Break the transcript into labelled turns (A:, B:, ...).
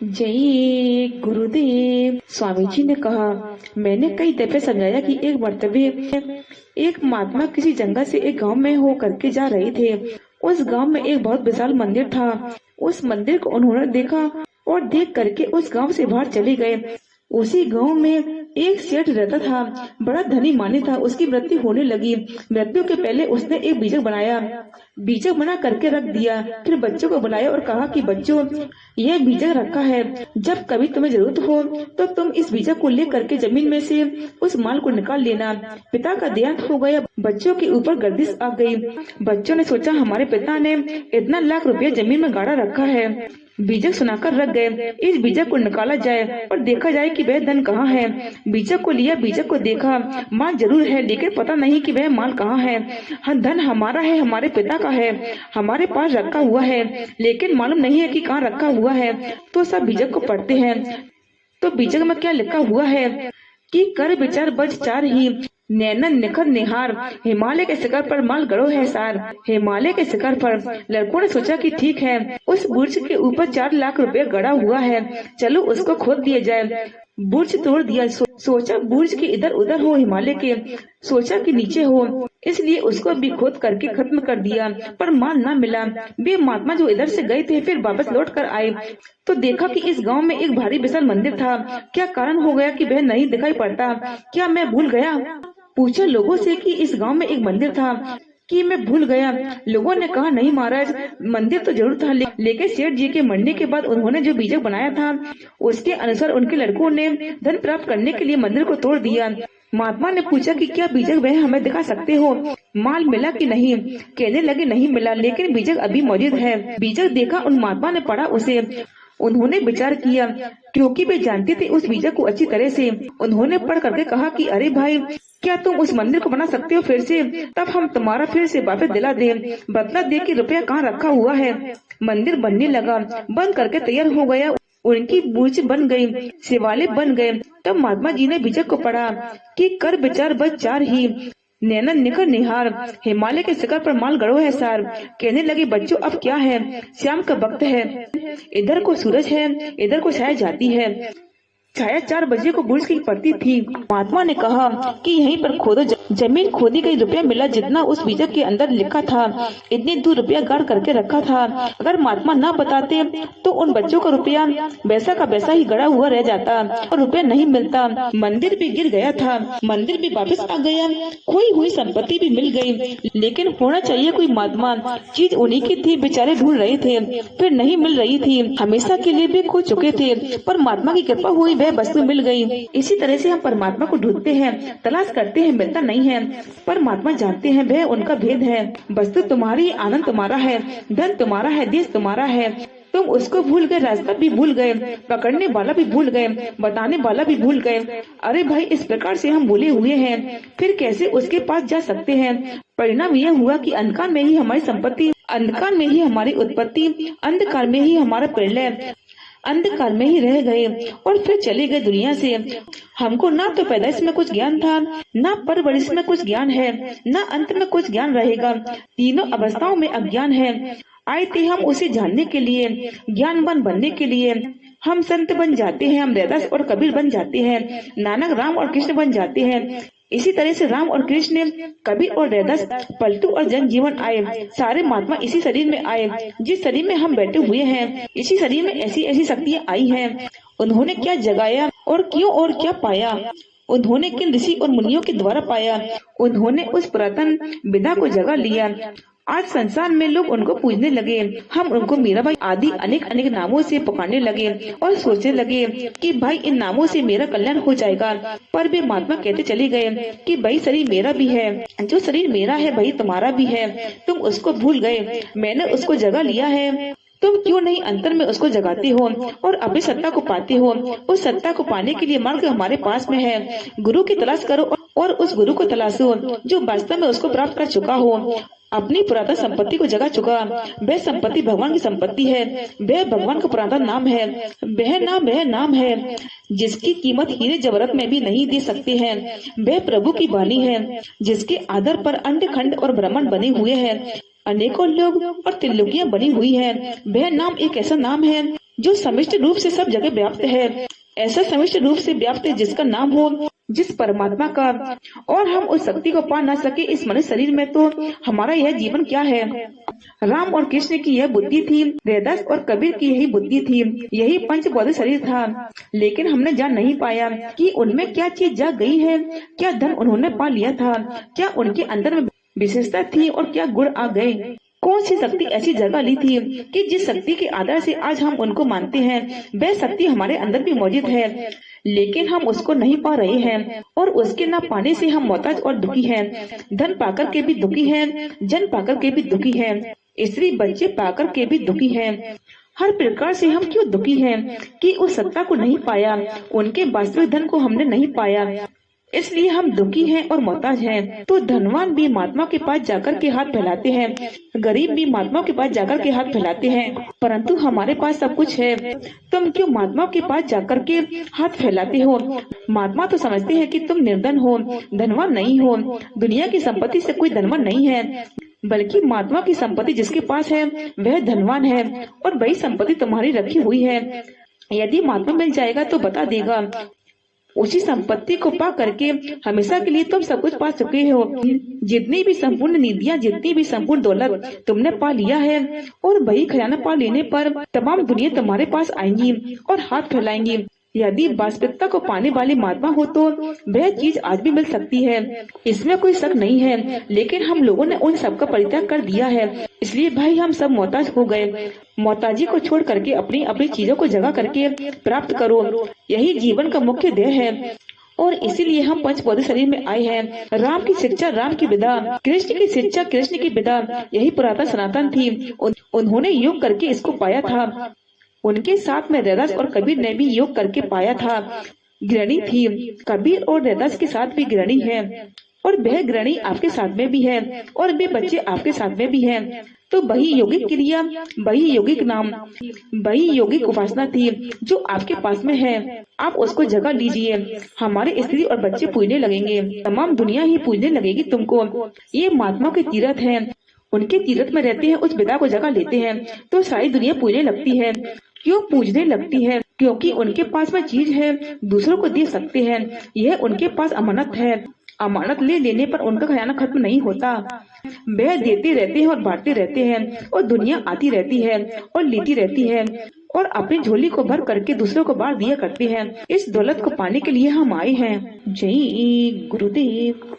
A: जय गुरुदेव। स्वामी जी ने कहा, मैंने कई दफे समझाया कि एक मर्तबे एक महात्मा किसी जंगल से एक गांव में हो करके जा रहे थे। उस गांव में एक बहुत विशाल मंदिर था। उस मंदिर को उन्होंने देखा और देख करके उस गांव से बाहर चले गए। उसी गांव में एक सेठ रहता था, बड़ा धनी माने था। उसकी मृत्यु होने लगी। मृत्यु के पहले उसने एक बीजक बनाया, बीजक बना करके रख दिया। फिर बच्चों को बुलाया और कहा कि बच्चों, यह बीजक रखा है, जब कभी तुम्हें जरूरत हो तो तुम इस बीजक को ले करके जमीन में से उस माल को निकाल लेना। पिता का देहांत हो गया, बच्चों के ऊपर गर्दिश आ गई। बच्चों ने सोचा हमारे पिता ने इतना लाख रुपया जमीन में गाड़ा रखा है, बीजक सुनाकर रख गए, इस बीजक को निकाला जाए और देखा जाए कि वह धन कहाँ है। बीजक को लिया, बीजक को देखा, माल जरूर है लेकिन पता नहीं कि वह माल कहाँ है। धन हमारा है, हमारे पिता का है, हमारे पास रखा हुआ है, लेकिन मालूम नहीं है कि कहाँ रखा हुआ है। तो सब बीजक को पढ़ते हैं तो बीजक में क्या लिखा हुआ है कि कर विचार बज चार ही, नैनन निखर निहार, हिमालय के शिखर पर माल गड़ो है सार। हिमालय के शिखर पर लड़कों ने सोचा कि ठीक है, उस बुर्ज के ऊपर 4 लाख रुपए गड़ा हुआ है, चलो उसको खोद दिया जाए। बुर्ज तोड़ दिया। सोचा बुर्ज के इधर उधर हो, हिमालय के सोचा कि नीचे हो, इसलिए उसको भी खोद करके खत्म कर दिया, पर माल न मिला। वे महात्मा जो इधर से गए थे फिर वापस लौट कर आए तो देखा कि इस गांव में एक भारी विशाल मंदिर था। क्या कारण हो गया कि वह नहीं दिखाई पड़ता? क्या मैं भूल गया? पूछा लोगों से कि इस गांव में एक मंदिर था कि मैं भूल गया। लोगों ने कहा नहीं महाराज, मंदिर तो जरूर था, लेकिन सेठ जी के मरने के बाद उन्होंने जो बीजक बनाया था उसके अनुसार उनके लड़कों ने धन प्राप्त करने के लिए मंदिर को तोड़ दिया। महात्मा ने पूछा कि क्या बीजक वह हमें दिखा सकते हो, माल मिला कि नहीं? कहने लगे नहीं मिला, लेकिन बीजक अभी मौजूद है। बीजक देखा, उन महात्मा ने पढ़ा उसे। उन्होंने विचार किया, क्योंकि वे जानते थे उस बीजक को अच्छी तरह से। उन्होंने पढ़ करके कहा कि अरे भाई, क्या तुम उस मंदिर को बना सकते हो फिर से? तब हम तुम्हारा फिर से वापस दिला दे, बदला दे कि रुपया कहाँ रखा हुआ है। मंदिर बनने लगा, बन करके तैयार हो गया, उनकी बुर्ज बन गई, शिवालय बन गए। तब महात्मा जी ने बीजक को पढ़ा कि कर विचार बज चार ही, नैनन निखर निहार, हिमालय के शिखर पर माल गड़ो है सार। कहने लगे बच्चों, अब क्या है, शाम का वक्त है, इधर को सूरज है, इधर को छाया जाती है। छाया 4 बजे को बुर्ज की पड़ती थी। महात्मा ने कहा कि यहीं पर खोदो। जमीन खोदी गई, रुपया मिला जितना उस बीजक के अंदर लिखा था, इतने दूर रुपया गाड़ करके रखा था। अगर महात्मा न बताते तो उन बच्चों का रुपया वैसा का वैसा ही गड़ा हुआ रह जाता और रुपया नहीं मिलता। मंदिर भी गिर गया था, मंदिर भी वापस आ गया, खोई हुई संपत्ति भी मिल गई। लेकिन होना चाहिए कोई महात्मा, चीज उन्हीं की थी, बेचारे ढूंढ रहे थे, फिर नहीं मिल रही थी, हमेशा के लिए भी खो चुके थे, पर महात्मा की कृपा हुई, वह वस्तु मिल गई। इसी तरह से हम परमात्मा को ढूंढते हैं, तलाश करते हैं, मिलता नहीं है, पर महात्मा जानते हैं वह उनका भेद है। वस्तु तुम्हारी, आनंद तुम्हारा है, धन तुम्हारा है, देश तुम्हारा है, तुम उसको भूल गए, रास्ता भी भूल गए, पकड़ने वाला भी भूल गए, बताने वाला भी भूल गए। अरे भाई, इस प्रकार से हम भूले हुए हैं, फिर कैसे उसके पास जा सकते हैं? परिणाम यह हुआ कि अंधकार में ही हमारी संपत्ति, अंधकार में ही हमारी उत्पत्ति, अंधकार में ही हमारा प्रलय, अंधकार में ही रह गए और फिर चले गए दुनिया से। हमको ना तो पैदाइश में कुछ ज्ञान था, ना परवरिश में कुछ ज्ञान है, ना अंत में कुछ ज्ञान रहेगा। तीनों अवस्थाओं में अज्ञान है। आए थे हम उसे जानने के लिए, ज्ञानवान बनने के लिए। हम संत बन जाते हैं, हम रैदास और कबीर बन जाते हैं, नानक, राम और कृष्ण बन जाते हैं। इसी तरह से राम और कृष्ण, कबीर और रैदास, पलटू और जन जीवन आए। सारे महात्मा इसी शरीर में आए, जिस शरीर में हम बैठे हुए हैं। इसी शरीर में ऐसी ऐसी शक्तियाँ आई हैं। उन्होंने क्या जगाया और क्यों और क्या पाया? उन्होंने किन ऋषि और मुनियों के द्वारा पाया? उन्होंने उस पुरातन विधा को जगा लिया। आज संसार में लोग उनको पूजने लगे, हम उनको मीराबाई आदि अनेक अनेक नामों से पुकारने लगे और सोचने लगे कि भाई इन नामों से मेरा कल्याण हो जाएगा। पर वे महात्मा कहते चले गए कि भाई शरीर मेरा भी है, जो शरीर मेरा है भाई तुम्हारा भी है, तुम उसको भूल गए, मैंने उसको जगा लिया है। तुम क्यों नहीं अंतर में उसको जगाते हो और अपनी सत्ता को पाते हो? उस सत्ता को पाने के लिए मार्ग हमारे पास में है। गुरु की तलाश करो और उस गुरु को तलाशो जो वास्तव में उसको प्राप्त कर चुका हो, अपनी पुरातन संपत्ति को जगा चुका। वह संपत्ति भगवान की संपत्ति है, वह भगवान का पुरातन नाम है, वह नाम है जिसकी कीमत हीरे जवाहरात में भी नहीं दे सकते हैं। वह प्रभु की वाणी है जिसके आधार पर अंड खंड और ब्रह्मांड बने हुए हैं, अनेकों लोग और त्रिलोकियां बनी हुई हैं। वह नाम एक ऐसा नाम है जो समिष्ट रूप से सब जगह व्याप्त है, ऐसा समिष्ट रूप से व्याप्त है जिसका नाम हो जिस परमात्मा का, और हम उस शक्ति को पा न सके इस मनुष्य शरीर में, तो हमारा यह जीवन क्या है। राम और कृष्ण की यह बुद्धि थी, रैदास और कबीर की यही बुद्धि थी, यही पंचबौद्ध शरीर था। लेकिन हमने जान नहीं पाया कि उनमें क्या चीज जाग गई है, क्या धन उन्होंने पा लिया था, क्या उनके अंदर में विशेषता थी और क्या गुण आ गए। कौन सी शक्ति ऐसी जगह ली थी कि जिस शक्ति के आधार से आज हम उनको मानते हैं, वह शक्ति हमारे अंदर भी मौजूद है, लेकिन हम उसको नहीं पा रहे हैं, और उसके न पाने से हम मोहताज और दुखी हैं। धन पाकर के भी दुखी हैं, जन पाकर के भी दुखी हैं, स्त्री बच्चे पाकर के भी दुखी हैं। हर प्रकार से हम क्यों दुखी हैं कि उस सत्ता को नहीं पाया, उनके वास्तविक धन को हमने नहीं पाया, इसलिए हम दुखी हैं और मोहताज हैं। तो धनवान भी महात्मा के पास जाकर के हाथ फैलाते हैं, गरीब भी महात्मा के पास जाकर के हाथ फैलाते हैं, परंतु हमारे पास सब कुछ है, तुम क्यों महात्मा के पास जाकर के हाथ फैलाते हो। महात्मा तो समझते हैं कि तुम निर्धन हो, धनवान नहीं हो, दुनिया की संपत्ति से कोई धनवान नहीं है, बल्कि महात्मा की संपत्ति जिसके पास है वह धनवान है, और वही संपत्ति तुम्हारी रखी हुई है। यदि महात्मा मिल जाएगा तो बता देगा, उसी संपत्ति को पा करके हमेशा के लिए तुम सब कुछ पा चुके हो। जितनी भी संपूर्ण निधियां, जितनी भी संपूर्ण दौलत तुमने पा लिया है, और वही खजाना पा लेने पर तमाम दुनिया तुम्हारे पास आएंगी और हाथ फैलाएंगी। यदि वास्तविकता को पाने वाले महात्मा हो तो वह चीज आज भी मिल सकती है, इसमें कोई शक नहीं है। लेकिन हम लोगों ने उन सब का परित्याग कर दिया है, इसलिए भाई हम सब मोहताज हो गए। मोहताजी को छोड़ करके अपनी अपनी चीजों को जगा करके प्राप्त करो, यही जीवन का मुख्य ध्येय है। और इसीलिए हम पंचबौद्ध शरीर में आए हैं। राम की शिक्षा राम की विदा, कृष्ण की शिक्षा कृष्ण की विदा, यही पुरातन सनातन थी। उन्होंने योग करके इसको पाया था, उनके साथ में रैदास और कबीर ने भी योग करके पाया था। गृहिणी थी, कबीर और रैदास के साथ भी गृहिणी है, और वह गृहिणी आपके साथ में भी है, और वे बच्चे आपके साथ में भी हैं। तो वही योगिक क्रिया, वही योगिक नाम, वही योगिक उपासना थी जो आपके पास में है। आप उसको जगह लीजिए, हमारे स्त्री और बच्चे पूजने लगेंगे, तमाम दुनिया ही पूजने लगेगी तुमको। ये महात्मा के तीर्थ हैं, उनके तीर्थ में रहते हैं, उस विदा को जगह लेते हैं तो सारी दुनिया पूजने लगती है। क्यों पूजने लगती है? क्योंकि उनके पास में चीज है, दूसरों को दे सकते हैं, यह उनके पास अमानत है। अमानत ले लेने पर उनका खजाना खत्म नहीं होता, वह देते रहते हैं और बांटते रहते हैं, और दुनिया आती रहती है और लेती रहती है, और अपनी झोली को भर करके दूसरों को बांट दिया करते हैं। इस दौलत को पाने के लिए हम आए हैं। जय गुरुदेव।